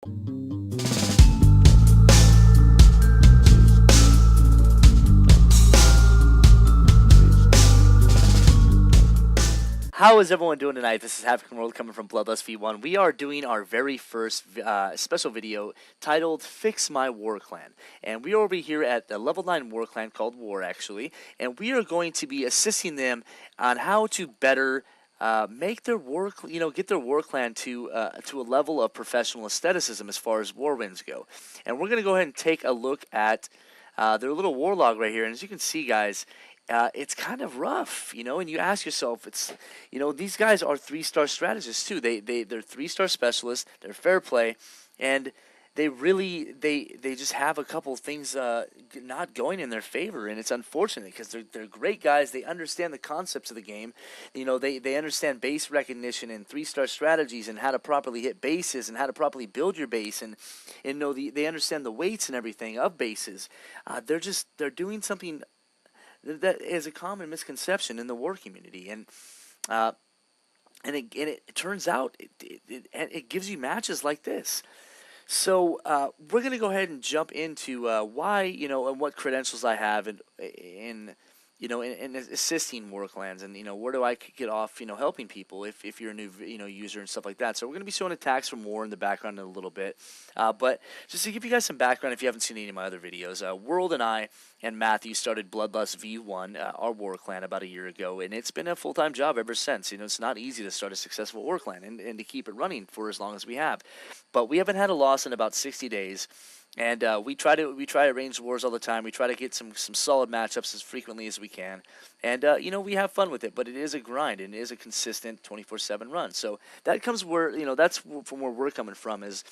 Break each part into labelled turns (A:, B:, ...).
A: How is everyone doing tonight? This is Havoc Whirled coming from BloodLust V1. We are doing our very first special video titled Fix My War Clan. And we are over here at the level 9 war clan called War, actually. And we are going to be assisting them on how to better make their war, get their war clan to a level of professional aestheticism as far as war wins go. And we're going to go ahead and take a look at their little war log right here. And as you can see, guys, it's kind of rough, and you ask yourself, these guys are 3-star strategists too. They're 3-star specialists. They're fair play, and they just have a couple things not going in their favor, and it's unfortunate because they're great guys. They understand the concepts of the game. They understand base recognition and 3-star strategies and how to properly hit bases and how to properly build your base, and they understand the weights and everything of bases. They're doing something that is a common misconception in the war community, and it turns out it gives you matches like this. So we're going to go ahead and jump into why, and what credentials I have in assisting war clans, and where do I get off, helping people if you're a new user and stuff like that. So we're going to be showing attacks from war in the background in a little bit, but just to give you guys some background, if you haven't seen any of my other videos, World and I and Matthew started BloodLust V1, our war clan, about a year ago, and it's been a full-time job ever since. It's not easy to start a successful war clan and to keep it running for as long as we have, but we haven't had a loss in about 60 days. And we try to arrange wars all the time. We try to get some solid matchups as frequently as we can, and we have fun with it. But it is a grind, and it is a consistent 24/7 run. So that comes where that's from where we're coming from, is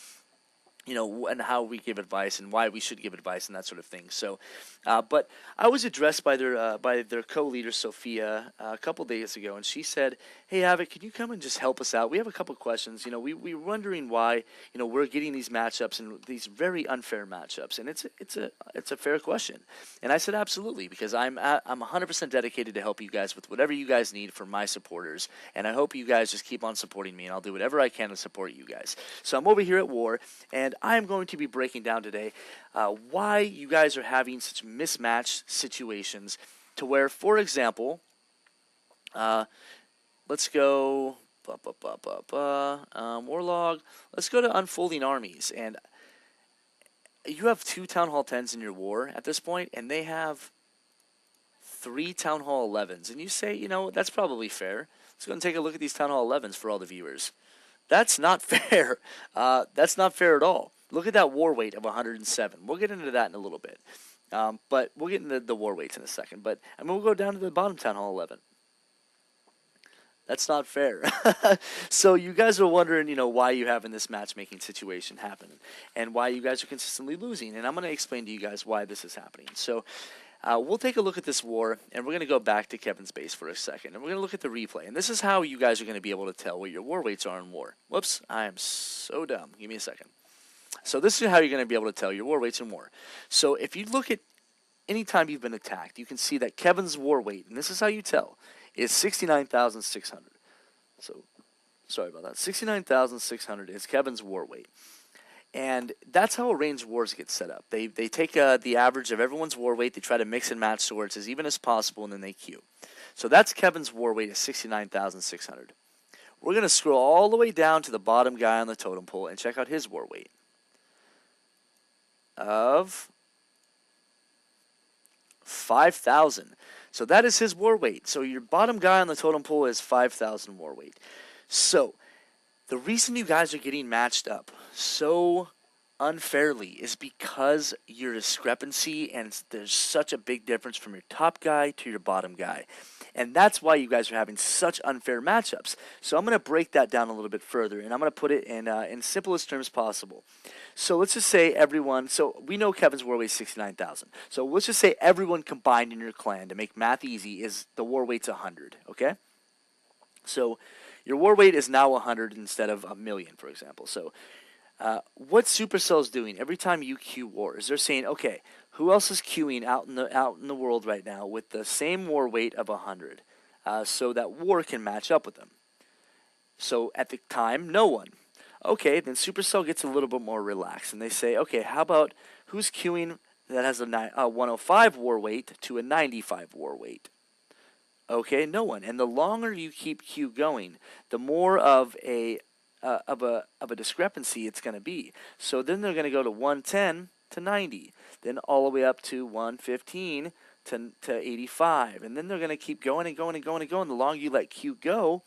A: and how we give advice and why we should give advice and that sort of thing. So, but I was addressed by their co-leader Sophia a couple days ago, and she said, "Hey, Havoc, can you come and just help us out? We have a couple questions. We're wondering why we're getting these matchups and these very unfair matchups, and it's a fair question." And I said, "Absolutely," because I'm 100% dedicated to help you guys with whatever you guys need for my supporters, and I hope you guys just keep on supporting me, and I'll do whatever I can to support you guys. So I'm over here at War, and I'm going to be breaking down today why you guys are having such mismatched situations to where, for example, let's go Warlog. Let's go to Unfolding Armies, and you have 2 Town Hall 10s in your war at this point, and they have 3 Town Hall 11s, and you say, that's probably fair. Let's go and take a look at these Town Hall 11s for all the viewers. That's not fair. That's not fair at all. Look at that war weight of 107. We'll get into that in a little bit. But we'll get into the war weights in a second. But we'll go down to the bottom Town Hall 11. That's not fair. So you guys are wondering, why you having this matchmaking situation happen and why you guys are consistently losing. And I'm going to explain to you guys why this is happening. So we'll take a look at this war, and we're going to go back to Kevin's base for a second, and we're going to look at the replay. And this is how you guys are going to be able to tell what your war weights are in war. Whoops, I am so dumb. Give me a second. So this is how you're going to be able to tell your war weights in war. So if you look at any time you've been attacked, you can see that Kevin's war weight, and this is how you tell, is 69,600. So, sorry about that. 69,600 is Kevin's war weight. And that's how arranged wars get set up. They take the average of everyone's war weight, they try to mix and match so where it's as even as possible, and then they queue. So that's Kevin's war weight is 69,600. We're going to scroll all the way down to the bottom guy on the totem pole and check out his war weight of 5,000. So that is his war weight. So your bottom guy on the totem pole is 5,000 war weight. So the reason you guys are getting matched up so unfairly is because your discrepancy, and there's such a big difference from your top guy to your bottom guy. And that's why you guys are having such unfair matchups. So I'm going to break that down a little bit further, and I'm going to put it in simplest terms possible. So let's just say everyone, so we know Kevin's war weight is 69,000. So let's just say everyone combined in your clan, to make math easy, is the war weight's 100, okay? So your war weight is now 100 instead of 1,000,000, for example. So what Supercell is doing every time you queue wars, they're saying, okay, who else is queuing out in the world right now with the same war weight of 100, so that war can match up with them. So at the time, no one. Okay, then Supercell gets a little bit more relaxed, and they say, okay, how about who's queuing that has a 105 war weight to a 95 war weight? Okay, no one. And the longer you keep queue going, the more of a discrepancy it's going to be. So then they're going to go to 110 to 90, then all the way up to 115 to 85, and then they're going to keep going and going and going and going. The longer you let queue go,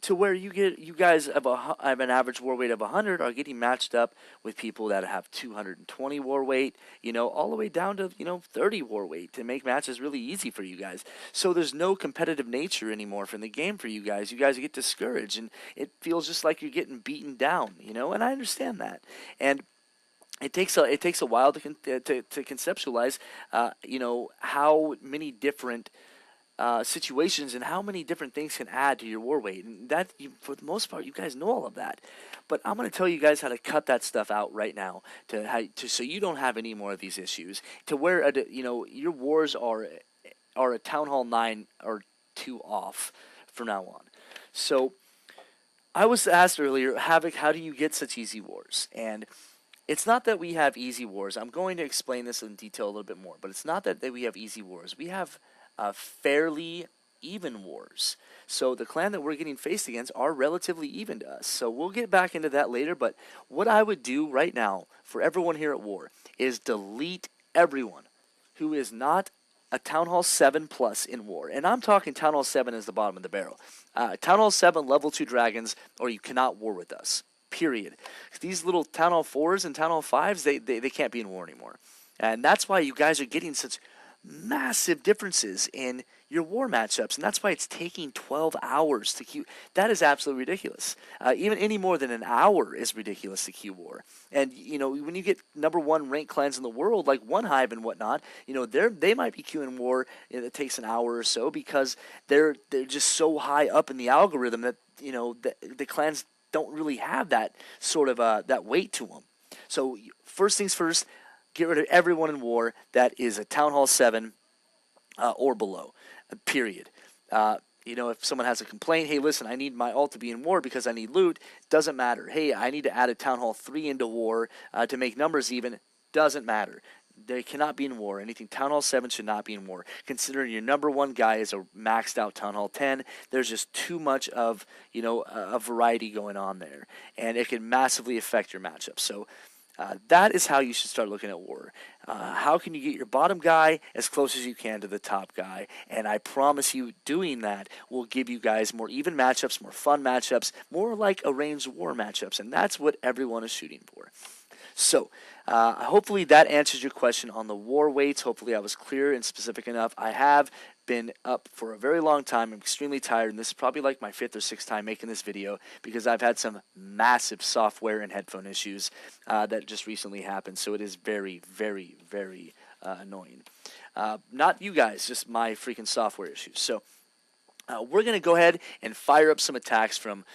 A: to where you guys have an average war weight of 100 are getting matched up with people that have 220 war weight, all the way down to 30 war weight to make matches really easy for you guys. So there's no competitive nature anymore from the game for you guys. You guys get discouraged, and it feels just like you're getting beaten down, and I understand that. And it takes a while to conceptualize, how many different situations and how many different things can add to your war weight, and that for the most part you guys know all of that. But I'm going to tell you guys how to cut that stuff out right now, so you don't have any more of these issues. To where your wars are a Town Hall 9 or 2 off from now on. So I was asked earlier, Havoc, how do you get such easy wars? And it's not that we have easy wars. I'm going to explain this in detail a little bit more, but it's not that we have easy wars. We have fairly even wars. So the clan that we're getting faced against are relatively even to us. So we'll get back into that later, but what I would do right now for everyone here at war is delete everyone who is not a Town Hall 7 plus in war. And I'm talking Town Hall 7 is the bottom of the barrel. Town Hall 7 level 2 dragons, or you cannot war with us. Period. These little Town Hall 4s and Town Hall 5s, they can't be in war anymore. And that's why you guys are getting such massive differences in your war matchups, and that's why it's taking 12 hours to queue. That is absolutely ridiculous. Even any more than an hour is ridiculous to queue war. And when you get number 1 ranked clans in the world, like One Hive and whatnot, they might be queuing war. It takes an hour or so because they're just so high up in the algorithm that the clans don't really have that sort of that weight to them. So first things first, get rid of everyone in war that is a Town Hall 7 or below, period. If someone has a complaint, hey, listen, I need my ult to be in war because I need loot, doesn't matter. Hey, I need to add a Town Hall 3 into war to make numbers even, doesn't matter. They cannot be in war. Anything Town Hall 7 should not be in war. Considering your number 1 guy is a maxed out Town Hall 10, there's just too much of, a variety going on there. And it can massively affect your matchup. So that is how you should start looking at war. How can you get your bottom guy as close as you can to the top guy? And I promise you, doing that will give you guys more even matchups, more fun matchups, more like arranged war matchups. And that's what everyone is shooting for. So hopefully that answers your question on the war weights. Hopefully I was clear and specific enough. I have been up for a very long time. I'm extremely tired, and this is probably like my 5th or 6th time making this video because I've had some massive software and headphone issues that just recently happened. So it is very, very, very annoying. Not you guys, just my freaking software issues. So we're going to go ahead and fire up some attacks from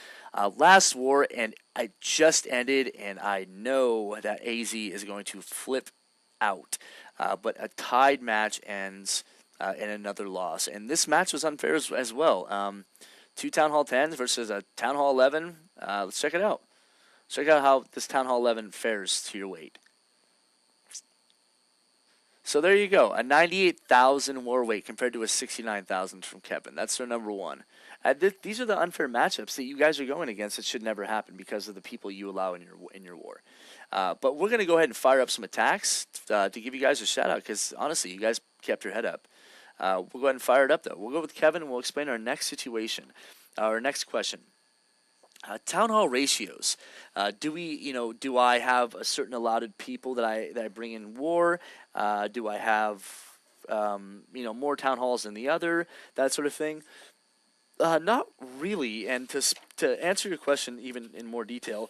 A: last war, and I just ended, and I know that AZ is going to flip out. But a tied match ends in another loss. And this match was unfair as well. 2 Town Hall 10s versus a Town Hall 11. Let's check it out. Check out how this Town Hall 11 fares to your weight. So there you go. A 98,000 war weight compared to a 69,000 from Kevin. That's their number 1. These are the unfair matchups that you guys are going against that should never happen because of the people you allow in your war. But we're going to go ahead and fire up some attacks to give you guys a shout out because honestly, you guys kept your head up. We'll go ahead and fire it up though. We'll go with Kevin and we'll explain our next situation, our next question. Town hall ratios. Do I have a certain allotted people that I bring in war? Do I have more town halls than the other? That sort of thing. Not really. And to answer your question even in more detail,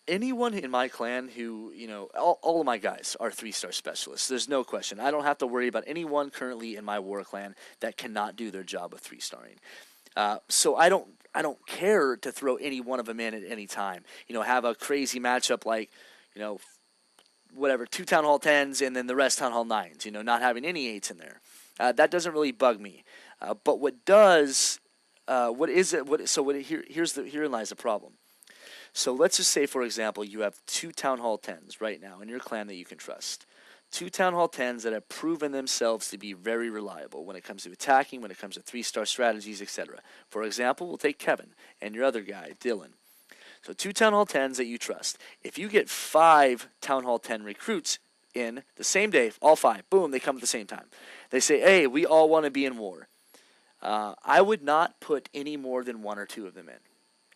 A: anyone in my clan who, all of my guys are 3-star specialists. There's no question. I don't have to worry about anyone currently in my war clan that cannot do their job of 3-starring. So I don't care to throw any one of them in at any time. Have a crazy matchup like, whatever, 2 Town Hall 10s and then the rest Town Hall 9s, not having any 8s in there. That doesn't really bug me. But what does, herein lies the problem. So let's just say, for example, you have 2 Town Hall 10s right now in your clan that you can trust. 2 Town Hall 10s that have proven themselves to be very reliable when it comes to attacking, when it comes to 3-star strategies, etc. For example, we'll take Kevin and your other guy, Dylan. So 2 Town Hall 10s that you trust. If you get 5 Town Hall 10 recruits in the same day, all 5, boom, they come at the same time. They say, hey, we all want to be in war. I would not put any more than 1 or 2 of them in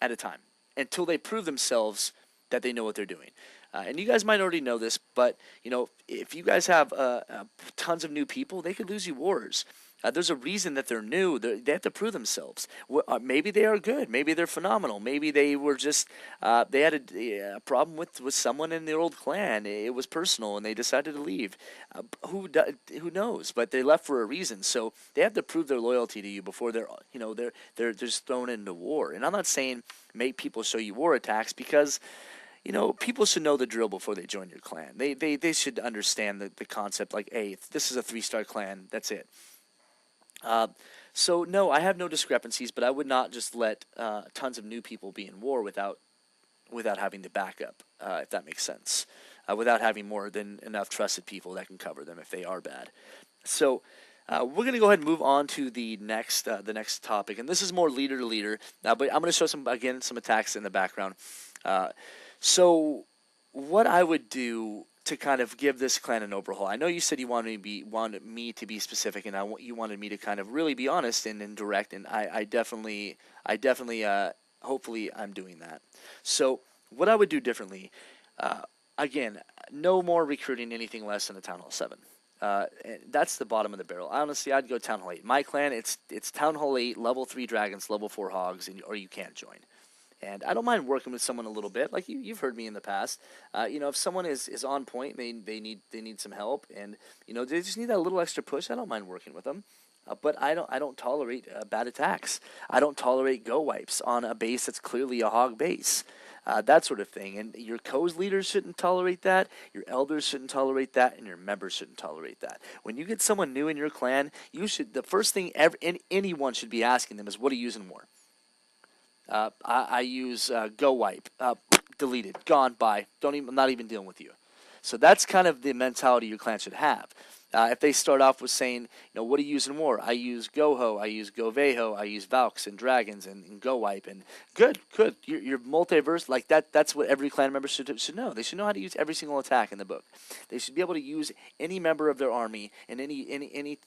A: at a time until they prove themselves that they know what they're doing. And you guys might already know this, but if you guys have tons of new people, they could lose you wars. There's a reason that they're new. They have to prove themselves. Maybe they are good. Maybe they're phenomenal. Maybe they were just they had a problem with someone in their old clan. It was personal, and they decided to leave. Who knows? But they left for a reason. So they have to prove their loyalty to you before they're just thrown into war. And I'm not saying make people show you war attacks, because people should know the drill before they join your clan. They should understand the concept, like, hey, this is a 3-star clan. That's it. So no, I have no discrepancies, but I would not just let tons of new people be in war without having the backup, if that makes sense, without having more than enough trusted people that can cover them if they are bad. So we're going to go ahead and move on to the next topic, and this is more leader to leader. But I'm going to show some attacks in the background. So what I would do to kind of give this clan an overhaul. I know you said you wanted me to be specific, and you wanted me to kind of really be honest and direct, and I definitely hopefully I'm doing that. So what I would do differently, again, no more recruiting anything less than a Town Hall 7. That's the bottom of the barrel. Honestly, I'd go Town Hall 8. My clan, it's Town Hall 8, level 3 dragons, level 4 hogs, or you can't join. And I don't mind working with someone a little bit, like you've heard me in the past. If someone is on point, they need some help, and they just need that little extra push. I don't mind working with them, but I don't tolerate bad attacks. I don't tolerate go wipes on a base that's clearly a hog base, that sort of thing. And your co's leaders shouldn't tolerate that. Your elders shouldn't tolerate that, and your members shouldn't tolerate that. When you get someone new in your clan, the first thing anyone should be asking them is, "What are you using more?" I use go wipe, deleted, gone, bye. I'm not even dealing with you. So that's kind of the mentality your clan should have. If they start off with saying, what are you using more? I use Goho, I use Goveho, I use Valks and Dragons and Go Wipe, and good. You're multiverse like that. That's what every clan member should know. They should know how to use every single attack in the book. They should be able to use any member of their army in any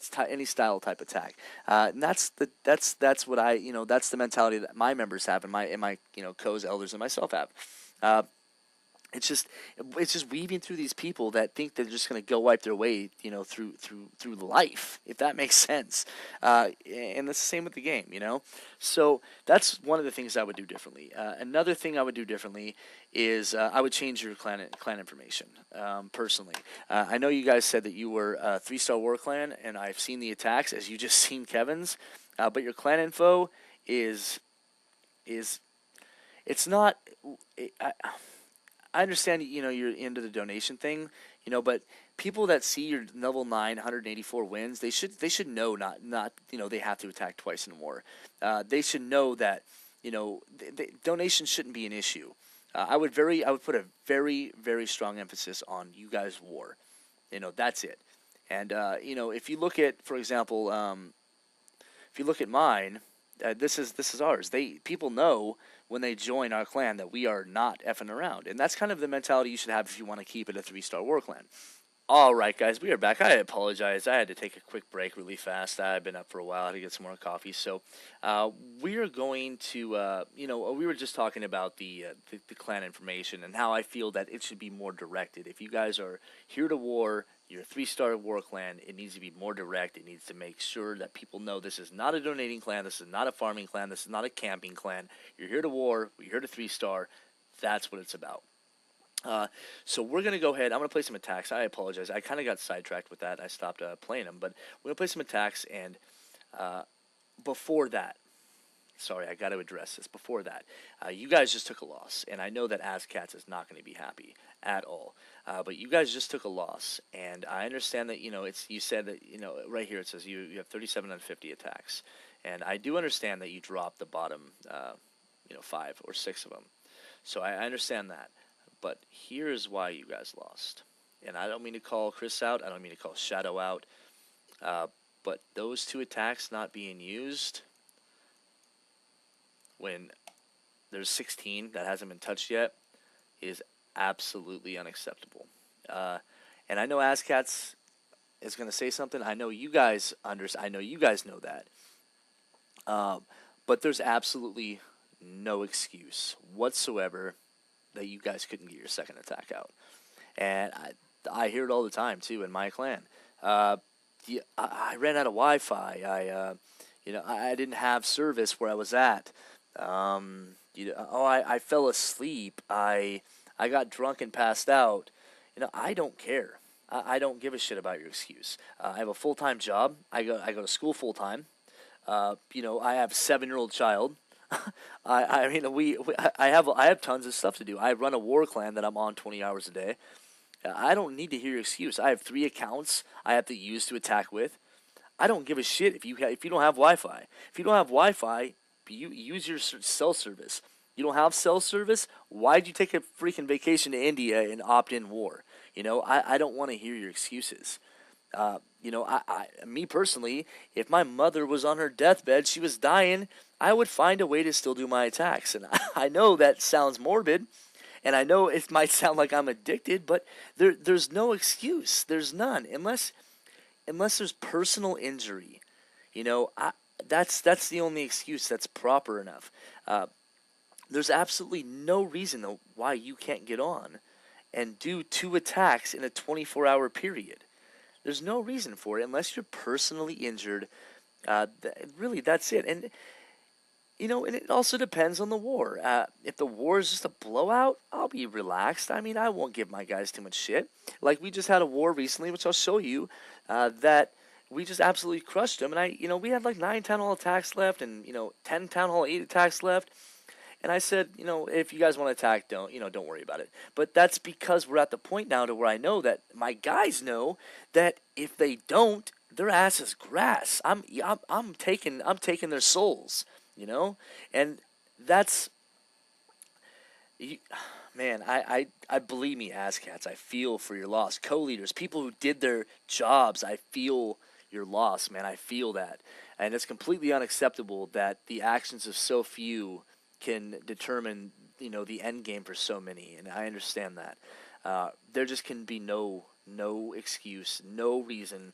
A: style type attack. And that's what that's the mentality that my members have, and my co's, elders, and myself have. It's just weaving through these people that think they're just going to go wipe their way, through life, if that makes sense. And it's the same with the game, So that's one of the things I would do differently. Another thing I would do differently is I would change your clan information. Personally, I know you guys said that you were a 3-star war clan, and I've seen the attacks as you just seen Kevin's, but your clan info is it's not. I understand, you're into the donation thing, but people that see your level 9, 184 wins, they should know not they have to attack twice in war. They should know that, donation shouldn't be an issue. I would put a very, very strong emphasis on you guys' war. That's it. And if you look at, for example, if you look at mine, this is ours. People know when they join our clan that we are not effing around. And that's kind of the mentality you should have if you want to keep it a 3-star war clan. All right, guys, we are back. I apologize. I had to take a quick break really fast. I've been up for a while. I had to get some more coffee. So we are going to, we were just talking about the clan information and how I feel that it should be more directed. If you guys are here to war, you're a 3-star war clan, it needs to be more direct. It needs to make sure that people know this is not a donating clan, this is not a farming clan, this is not a camping clan. You're here to war, we're here to 3-star. That's what it's about. So we're going to go ahead. I'm going to play some attacks. I apologize. I kind of got sidetracked with that. I stopped playing them. But we're going to play some attacks. And before that, sorry, I got to address this. Before that, you guys just took a loss. And I know that AzCats is not going to be happy at all. But you guys just took a loss. And I understand that, you said that, right here it says you have 37 and 50 attacks. And I do understand that you dropped the bottom, 5 or 6 of them. So I understand that. But here's why you guys lost. And I don't mean to call Chris out. I don't mean to call Shadow out. But those 2 attacks not being used when there's 16 that hasn't been touched yet is absolutely unacceptable. And I know ASCATS is going to say something. I know you guys I know you guys know that. But there's absolutely no excuse whatsoever that you guys couldn't get your second attack out. And I hear it all the time too in my clan. I ran out of Wi-Fi. I didn't have service where I was at. I fell asleep. I got drunk and passed out. I don't care. I don't give a shit about your excuse. I have a full-time job. I go to school full-time. I have a 7-year-old child. I have tons of stuff to do. I run a war clan that I'm on 20 hours a day. I don't need to hear your excuse. I have 3 accounts I have to use to attack with. I don't give a shit if you don't have Wi-Fi. If you don't have Wi-Fi, you use your cell service. You don't have cell service? Why'd you take a freaking vacation to India and opt in war? I don't want to hear your excuses. Me personally, if my mother was on her deathbed, she was dying, I would find a way to still do my attacks. And I know that sounds morbid, and I know it might sound like I'm addicted, but there's no excuse. There's none, unless there's personal injury. That's the only excuse that's proper enough. There's absolutely no reason though why you can't get on and do 2 attacks in a 24-hour period. There's no reason for it unless you're personally injured. Really, that's it. And and it also depends on the war. If the war is just a blowout, I'll be relaxed. I mean, I won't give my guys too much shit. Like we just had a war recently, which I'll show you, that we just absolutely crushed them. And we had like 9 Town Hall attacks left, and 10 Town Hall 8 attacks left. And I said, if you guys want to attack, don't worry about it. But that's because we're at the point now to where I know that my guys know that if they don't, their ass is grass. I'm taking their souls, and that's, man. I believe me, ASCATs. I feel for your loss. Co-leaders, people who did their jobs. I feel your loss, man. I feel that, and it's completely unacceptable that the actions of so few can determine the end game for so many, and I understand that. There just can be no excuse, no reason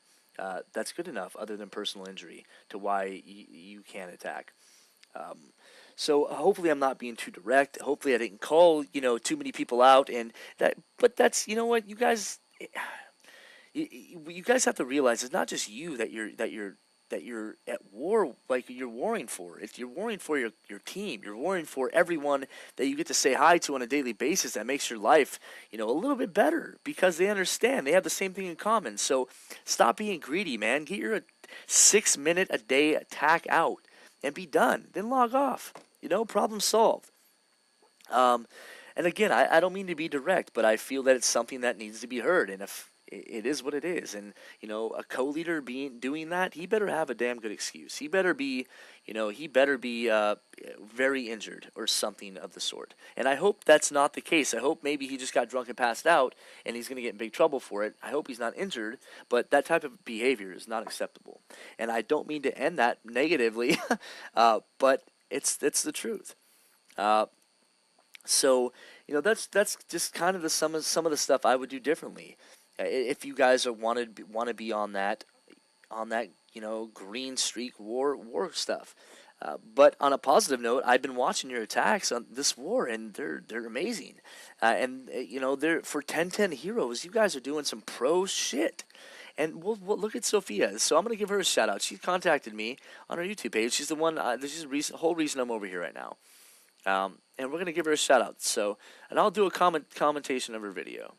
A: that's good enough other than personal injury to why you can't attack. So hopefully I'm not being too direct. Hopefully I didn't call too many people out, but that's what you guys have to realize. It's not just you that you're at war, like you're warring for. If you're warring for your team, you're warring for everyone that you get to say hi to on a daily basis. That makes your life, a little bit better because they understand. They have the same thing in common. So stop being greedy, man. Get your 6-minute a day attack out and be done. Then log off. Problem solved. And again, I don't mean to be direct, but I feel that it's something that needs to be heard. And if it is what it is, and a co-leader doing that, he better have a damn good excuse. He better be very injured or something of the sort. And I hope that's not the case. I hope maybe he just got drunk and passed out, and he's going to get in big trouble for it. I hope he's not injured, but that type of behavior is not acceptable. And I don't mean to end that negatively, but it's the truth. So that's just kind of some of the stuff I would do differently. If you guys want to be on that green streak war stuff. But on a positive note, I've been watching your attacks on this war, and they're amazing. And they're for 10-10 heroes. You guys are doing some pro shit. And we'll look at Sophia. So I'm gonna give her a shout out. She contacted me on her YouTube page. She's the one. This is the whole reason I'm over here right now. And we're gonna give her a shout out. So, and I'll do a commentation of her video.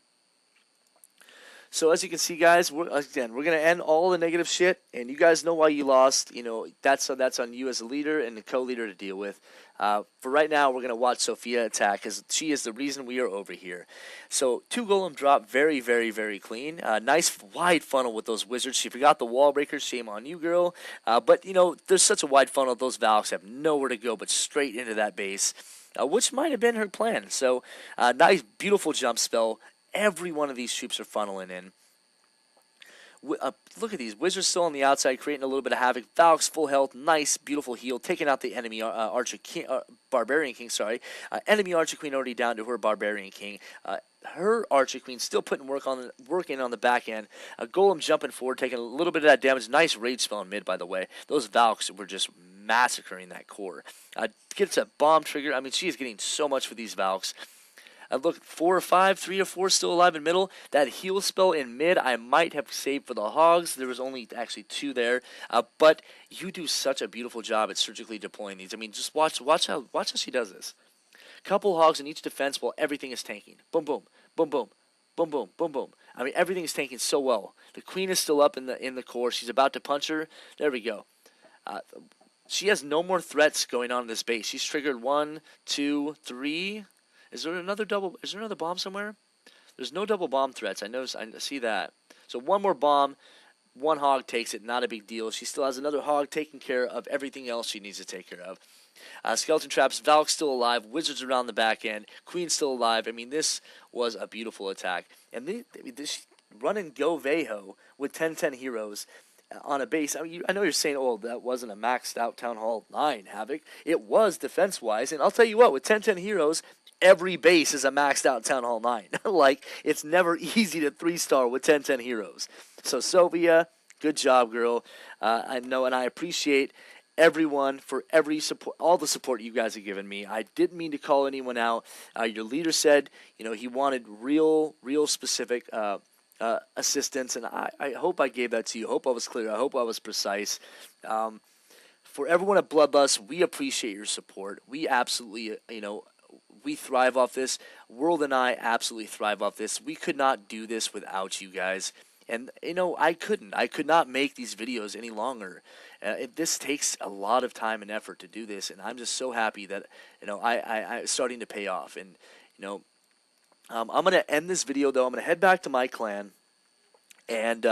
A: So as you can see, guys, we're gonna end all the negative shit, and you guys know why you lost. That's on you as a leader and the co-leader to deal with. For right now, we're gonna watch Sophia attack because she is the reason we are over here. So 2 golem drop, very, very, very clean. Nice wide funnel with those wizards. She forgot the wall breakers. Shame on you, girl. But there's such a wide funnel. Those Valks have nowhere to go but straight into that base. which might have been her plan. So, nice, beautiful jump spell. Every one of these troops are funneling in. Look at these. Wizards still on the outside, creating a little bit of havoc. Valk's full health, nice, beautiful heal, taking out the enemy Archer King, Barbarian King. Sorry, enemy Archer Queen already down to her Barbarian King. Her Archer Queen still putting working on the back end. Golem jumping forward, taking a little bit of that damage. Nice rage spell in mid, by the way. Those Valks were just massacring that core. Gets a bomb trigger. I mean, she is getting so much for these Valks. Look, 4 or 5, 3 or 4 still alive in middle. That heal spell in mid, I might have saved for the Hogs. There was only actually 2 there. But you do such a beautiful job at surgically deploying these. I mean, just watch how she does this. Couple Hogs in each defense while everything is tanking. Boom, boom, boom, boom, boom, boom, boom, boom. I mean, everything is tanking so well. The Queen is still up in the core. She's about to punch her. There we go. She has no more threats going on in this base. She's triggered 1, 2, 3. Is there another bomb somewhere? There's no double bomb threats. I see that. So one more bomb, one Hog takes it. Not a big deal. She still has another Hog taking care of everything else she needs to take care of. Skeleton traps. Valk's still alive. Wizards around the back end. Queen's still alive. I mean, this was a beautiful attack. And this run and go Veho with 10-10 heroes on a base. I mean, I know you're saying, oh, that wasn't a maxed out Town Hall 9 Havoc. It was defense wise. And I'll tell you what, with 10-10 heroes, every base is a maxed out Town Hall 9. Like, it's never easy to 3-star with 10-10 heroes. So, Sylvia, good job, girl. I know, and I appreciate everyone for every support, all the support you guys have given me. I didn't mean to call anyone out. Your leader said, he wanted real specific assistance, and I hope I gave that to you. I hope I was clear. I hope I was precise. For everyone at BloodLust, we appreciate your support. We absolutely, we thrive off this. Whirled and I absolutely thrive off this. We could not do this without you guys. And, I could not make these videos any longer. This takes a lot of time and effort to do this, and I'm just so happy that, I starting to pay off. And, I'm going to end this video, though. I'm going to head back to my clan and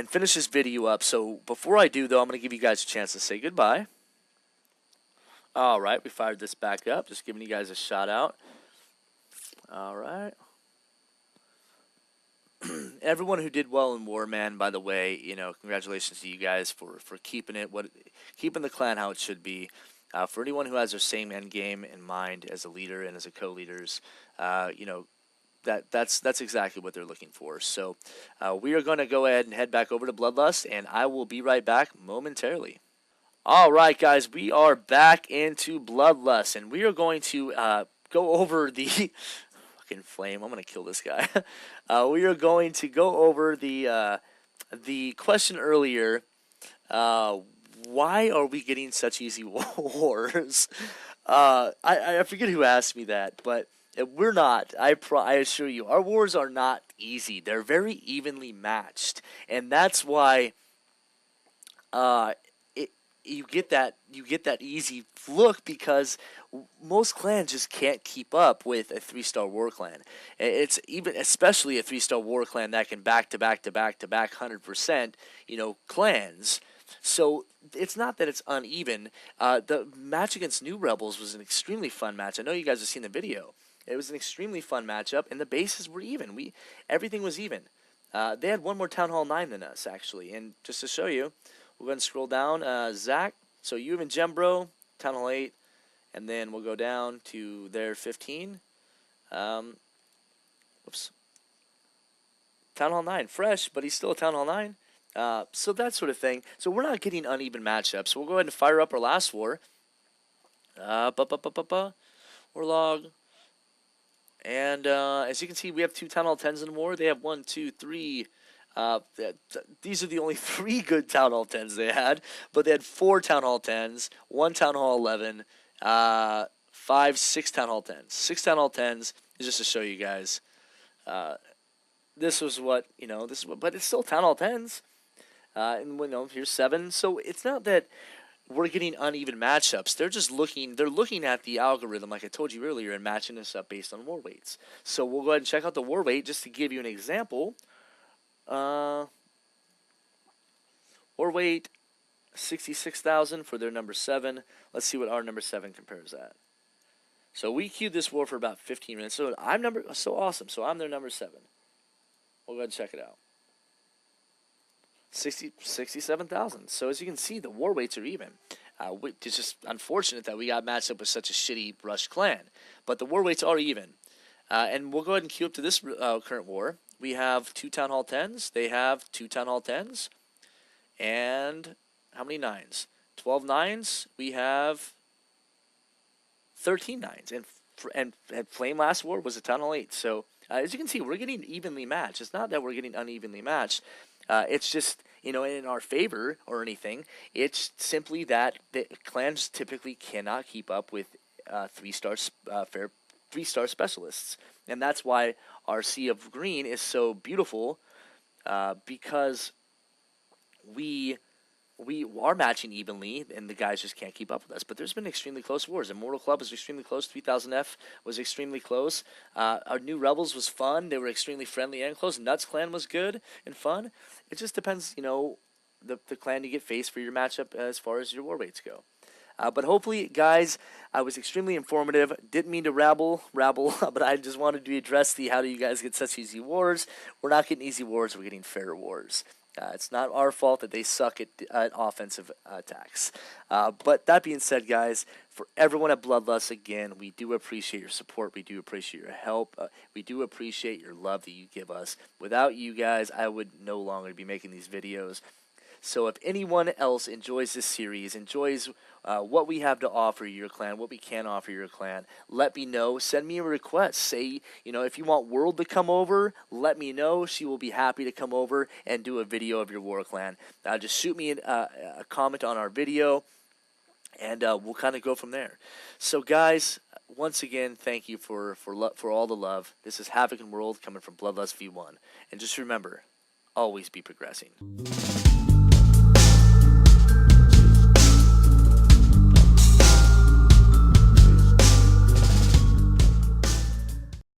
A: finish this video up. So before I do, though, I'm going to give you guys a chance to say goodbye. All right, we fired this back up. Just giving you guys a shout out. All right. Everyone who did well in War, man, by the way, congratulations to you guys for keeping the clan how it should be. For anyone who has their same end game in mind as a leader and as a co-leaders, that's exactly what they're looking for. So we are going to go ahead and head back over to BloodLust, and I will be right back momentarily. All right, guys, we are back into BloodLust, and we are going to go over the fucking flame. I'm gonna kill this guy. We are going to go over the question earlier. Why are we getting such easy wars? I forget who asked me that, but we're not. I assure you, our wars are not easy. They're very evenly matched, and that's why. You get that easy look because most clans just can't keep up with a 3-star war clan. It's especially a 3-star war clan that can back to back 100%, clans. So it's not that it's uneven. The match against New Rebels was an extremely fun match. I know you guys have seen the video. It was an extremely fun matchup, and the bases were even. Everything was even. They had one more Town Hall 9 than us, actually. And just to show you, we're going to scroll down. Zach, so you and Gembro, Town Hall 8, and then we'll go down to their 15. Whoops. Town Hall 9, fresh, but he's still a Town Hall 9. So that sort of thing. So we're not getting uneven matchups. So we'll go ahead and fire up our last war. Warlog. And as you can see, we have 2 Town Hall 10s in war. They have 1, 2, 3... these are the only 3 good Town Hall 10s they had, but they had 4 Town Hall 10s, 1 Town Hall 11, 5, 6 Town Hall 10s. 6 Town Hall 10s is just to show you guys. This was what, but it's still Town Hall 10s. And, here's 7. So it's not that we're getting uneven matchups. They're looking at the algorithm, like I told you earlier, and matching this up based on war weights. So we'll go ahead and check out the war weight just to give you an example. War weight 66,000 for their number 7. Let's see what our number 7 compares at. So we queued this war for about 15 minutes. So so awesome. So I'm their number 7. We'll go ahead and check it out. 67,000. So as you can see, the war weights are even. It's just unfortunate that we got matched up with such a shitty Rush clan. But the war weights are even. And we'll go ahead and queue up to this current war. We have 2 Town Hall 10s. They have 2 Town Hall 10s. And how many 9s? 12 9s. We have 13 9s. And Flame last war was a Town Hall 8. So as you can see, we're getting evenly matched. It's not that we're getting unevenly matched. It's just, in our favor or anything. It's simply that the clans typically cannot keep up with 3-star fair 3-star specialists, and that's why our Sea of Green is so beautiful, because we are matching evenly, and the guys just can't keep up with us. But there's been extremely close wars. Immortal Club was extremely close. 3000F was extremely close. Our New Rebels was fun. They were extremely friendly and close. Nuts Clan was good and fun. It just depends, the clan you get faced for your matchup as far as your war weights go. But hopefully, guys, I was extremely informative. Didn't mean to rabble, but I just wanted to address how do you guys get such easy wars. We're not getting easy wars. We're getting fair wars. It's not our fault that they suck at offensive attacks. But that being said, guys, for everyone at BloodLust, again, we do appreciate your support. We do appreciate your help. We do appreciate your love that you give us. Without you guys, I would no longer be making these videos. So if anyone else enjoys this series, enjoys what we have to offer your clan, what we can offer your clan, let me know. Send me a request. Say, if you want World to come over, let me know. She will be happy to come over and do a video of your war clan. Just shoot me a comment on our video, and we'll kind of go from there. So, guys, once again, thank you for all the love. This is Havoc Whirled coming from BloodLust V1. And just remember, always be progressing.